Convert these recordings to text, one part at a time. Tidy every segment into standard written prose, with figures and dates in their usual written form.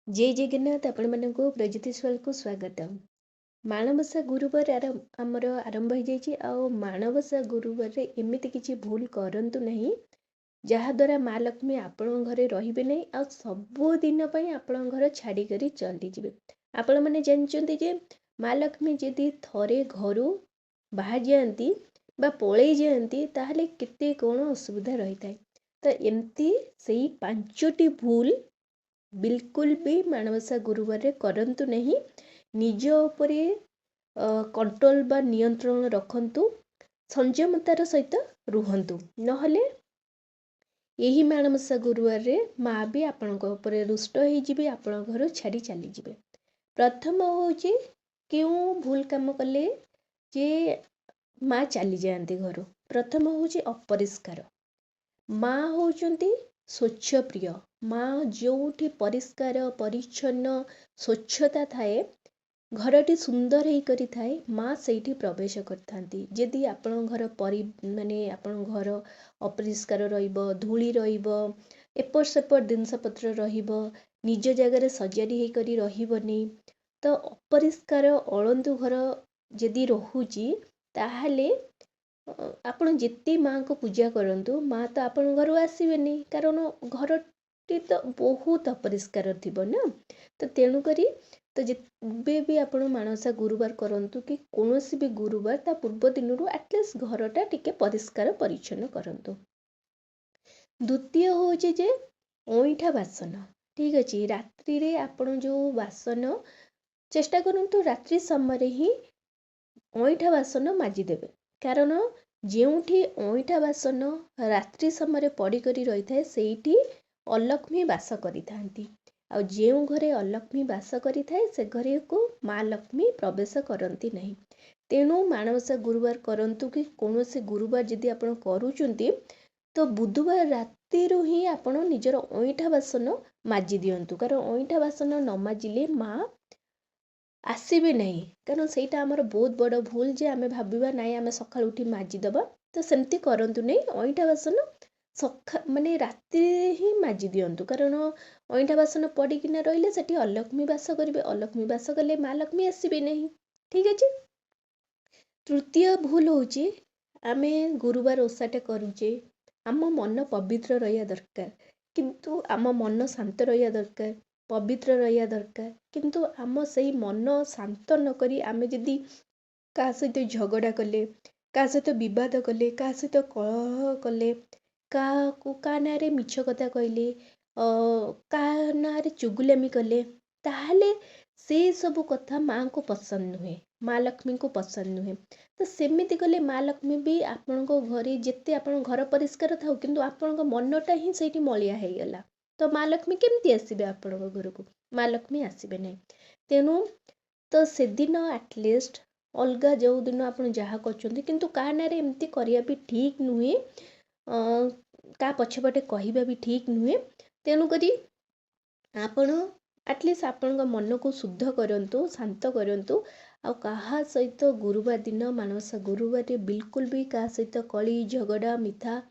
जय जगन्नाथ आपण मानक प्रज्योतिष को स्वागतम। माणवसा गुरुवार आमर आरंभ हो जाइए। माणवसा गुरुवार एमती किसी भूल करंतु नहीं जहाद्वारा माँ लक्ष्मी आपण घरे रहिबे नहीं आ सबुदिन आपण घर छाड़ी चली जिवे। आपण मैंने जानते जे माँ लक्ष्मी जदि थरे घर बाहर जाती बा पलि जाती ताहले केते कौन असुविधा रही था। तो एमती से 5टी भूल बिल्कुल भी माणवसा गुरुवार रे करंतु नहीं। निज उपरे कंट्रोल बा नियंत्रण रखंतु, संयमतार सहित रुहंतु, नहले यही माणवसा गुरुवार रे माँ भी आपण उपरे रुष्ट हो जिबे, आपण घर छाड़ी चली जिबे। प्रथम होची क्यों भूल काम कले जे माँ चली जाती घर। प्रथम होची अपरिष्कार। माँ होचंती स्वच्छ प्रिय। माँ जोठी परिष्कार परिच्छन्न स्वच्छता थाए घरटी सुंदर ही करी थाए माँ सेठी प्रवेश करथांती। जदि आपण घर माने आपण घर अपरिष्कार रहिबो, धूली रहिबो, एपट सेपट जिनस पत्र रहिबो, निज जगह सजाड़ी ही करी रहिबोनी, तो अपरिष्कार अळंतु घर जदि रहुची ताहले आपण जिते माँ को पूजा करंतु माँ तो आपण घर आसबेनी, कारण घरटी तो बहुत अपरिष्कार थिबो ना। तो तेणु करी तो जिते भी आपण माणसा गुरुवार करंतु कि कोनोसी भी गुरुवार ता पूर्व दिन एटलिस्ट घरटा टिके परिष्कार परिच्छन्न करंतु। द्वितीय होचे जे ओइठा बासन। ठीक अच्छे, रात्रि रे आपण जो बासन चेष्टा करंतु रात्रि समय ही ओइठा बासन माजी देबे, कारण जेउठी ओइठा बासन रात्रि समय पड़ी करी रही थाए सेठी अलक्ष्मी बास करी थांती। आ जेउ घरे अलक्ष्मी बास करी थाए से घरे को माँ लक्ष्मी प्रवेश करती नहीं। तेणु माणवसा गुरुवार करंतु कि कौनसी गुरुवार जदि आपण करूचंती तो बुधवार राति ही आपण निजर ओइठा बासन माजी दियंतु, कारण ओइठा बासन न माजिले माँ आसबे नहीं। कारण सेटा आमर बहुत बड़ भूल जे आमे भाबिबा नाई आमे सकाळ उठी माजिदबा, तो सेमती करंतु नहीं। ओइठा बासन माने राति ही माजी दियंतु, कारण ओइठा बासन पड़िकिना रहिले सेठी अलक्ष्मी बास करिवे, अलक्ष्मी बास कले माँ लक्ष्मी आसबे नहीं। ठीक अच्छे। तृतीय भूल होची आमे गुरुवार ओसाटे करूचे, आम मन पवित्र रहिया दरकार, किंतु आम मन शांत रहिया दरकार, पवित्र रहिया दरकार। किंतु आम सही मन शांत न करी आमे जदि का सहित झगड़ा कले, का सहित विवाद कले, का सहित कलह कले, का नारे मिछ कथा कहले, का नारे चुगुलामी कले, ताहले से सब कथा माँ को पसंद नुहे, माँ लक्ष्मी को पसंद नुहे। तो सेमिति कले माँ लक्ष्मी भी आपण घरे जिते आपण घर परिष्कार थाउ किंतु आपण मनटा ही सेठी मलिया हो गला, तो माँ लक्ष्मी केमती आसबे आपण घर को? माँ लक्ष्मी आसबे नहीं। तेणु तो से दिन एटलिस्ट अलगा जो दिन आप जहाँ कर किंतु का नारे एमती करिया भी ठीक नुहे, का पछपटे कहवा भी ठीक नुहे। तेणु करी आपण एटलिस्ट आपण मन को शुद्ध करंतु, शांत करंतु। आ कहा सहित गुरुवार दिन मानवसा गुरुवार बिल्कुल भी का सहित कली झगड़ा मिथा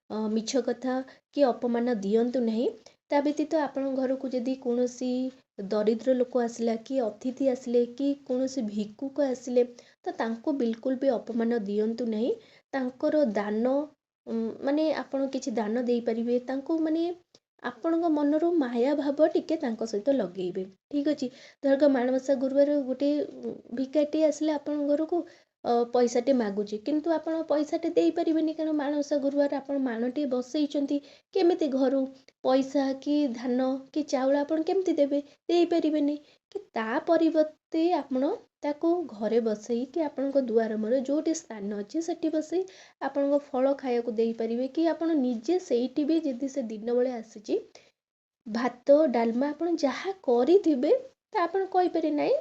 मिछ कथा कि अपमान दियंतु नहीं। ता व्यतीत आपण घर को जदि कोनोसी दरिद्र लोक आसला कि अतिथि आसिले कि कोनोसी भिक्षुक आसिले तो तांको बिल्कुल भी अपमान दियंतु नहीं। तांकर दान माने आपण किछि दान देई परिबे, तांको माने आपण मनर माया भाव टिके तांको सहित लगेइबे। ठीक अछि। धरक माणवसा गुरुवार गोटे भिकाटी आसिले आपण घर को पैसाटे मागुची, किंतु आपण पैसाटे देई परिबेनी, कारण माणवसा गुरुवार आपण मानटे बसैचंती, केमिति घरु पैसा कि धान कि चाउल आपण केमिति देबे? देई परिबेनी। कि ता परिवर्ते आपण ताको घरे बसई कि आपण दुआर मुहर जोटी स्थान अच्छे सेठी बसई आपण फल खाया को देई परिबे, कि आपण निजे सेठी भी जदि से दिन बेले आसीची भात डालमा आपण जहा करिथिबे ता आपण कहि पारे नाही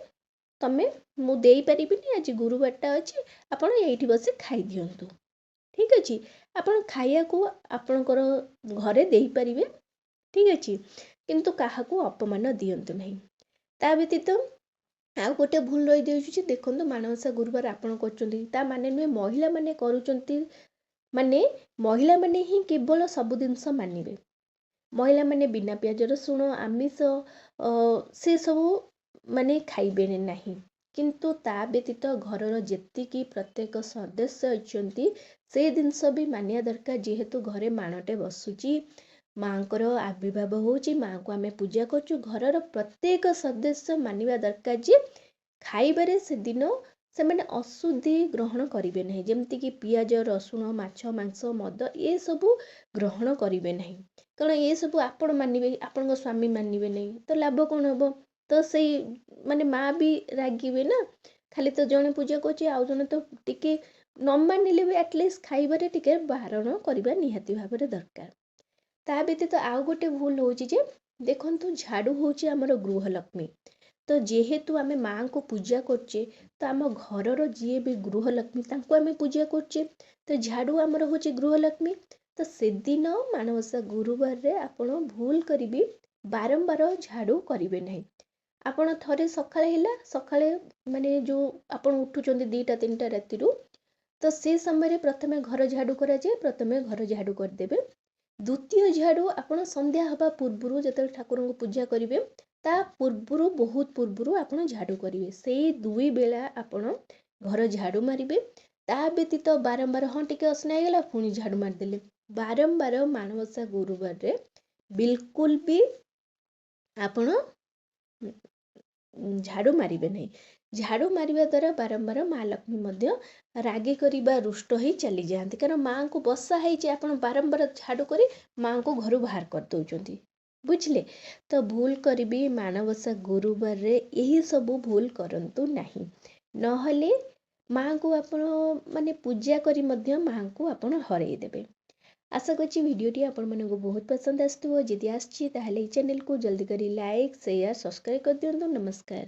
तमे मु देई परिबिनी, आज गुरुवारटा अछि आपण एठी बसे खाई दियंतु। ठीक अछि। आपण खाया को आपणकर घरे देई परिबे। ठीक अछि। किंतु काहा को अपमान दियंतु नहीं। ता व्यतीत आउ गोटे भूल रही जाउछि, देखंतु मानवसा गुरुवार आपण करचंती ता माने नुहे महिला माने करूचंती, माने महिला माने ही केवल सब जिनस मानिबे। महिला माने बिना प्याज रसुण आमिष से सब माने खाइबे नहीं। किंतु ता व्यतीत घरर जेतिकी प्रत्येक सदस्य अछंती से जिनस भी मानिया दरकार। जेहेतु घरे माणटे बसुची माँकर आविर्भाव होची माँ को आमे पूजा करचु घरर प्रत्येक सदस्य मानिबा दरकार जे खाइबारे से दिन से माने अशुद्धि ग्रहण करिवे नहीं। जेमति कि पियाज रसुण माछ मांस मद ये सबु ग्रहण करिवे नहीं। कारण ये सबु आपण मानिबे आपन स्वामी मानिबे नहीं तो लाभ कौन हबो। तो सही माने माँ भी रागिबे ना खाली तो जने पूजा करछि आउ जने तो टिके न मानिले भी एटलिस्ट खाइबारे टिके बारण करबा निहाती भाबरे दरकार। ता व्यतीत आउ गोटे भूल होची जे देखंतु झाड़ू होची हमर गृहलक्ष्मी। तो जेहेतु आमे माँ को पूजा करछे तो आम घरर जी भी गृहलक्ष्मी तांको आमे पूजा करछे तो झाड़ू आमर होची गृहलक्ष्मी। तो से दिन माणबसा गुरुवार रे आपण भूल करिबी बारंबार झाड़ू करिवे नहीं। आपण थरे सकाळे हिला सकाळे माने जो आपण उठुचंदी 2टा 3टा रातिरु तो से समय प्रथमे घर झाड़ू करा जाए। प्रथमे घर झाड़ू करदेबे द्वितीय झाड़ू आपण संध्या हवा पूर्वरु जतल ठाकुर को पूजा करिवे ता पूर्वरु बहुत पूर्वरु आपण झाड़ू करिवे से 2 बेला आपण घर झाड़ू मारिबे। ता व्यतीत बारंबार हाँ टिके असना गला पुणी झाड़ू मारदेले बारंबार माणबसा गुरुवार रे बिल्कुल भी आपण झाड़ू मारिबे नहीं। झाड़ू मारिबा द्वारा बारंबार माँ लक्ष्मी मध्य रागी करिबा रुष्ट ही चली जाती। कारण माँ को बसा है आपण बारंबार झाड़ू करी माँ को घर बाहर कर दउचंती बुझले। तो भूल करिबी माणबसा गुरुवार रे यही सब भूल करंतु नहीं। नहले माँ को आपण माने पूजा करी मध्य माँ को आपण हरई देबे। आशा करछि वीडियोटी आपण मानकु बहुत पसंद आस्तुओ। जदि आछि ताहले चैनल को जल्दी करी लाइक शेयर सब्सक्राइब कर दियंतु। नमस्कार।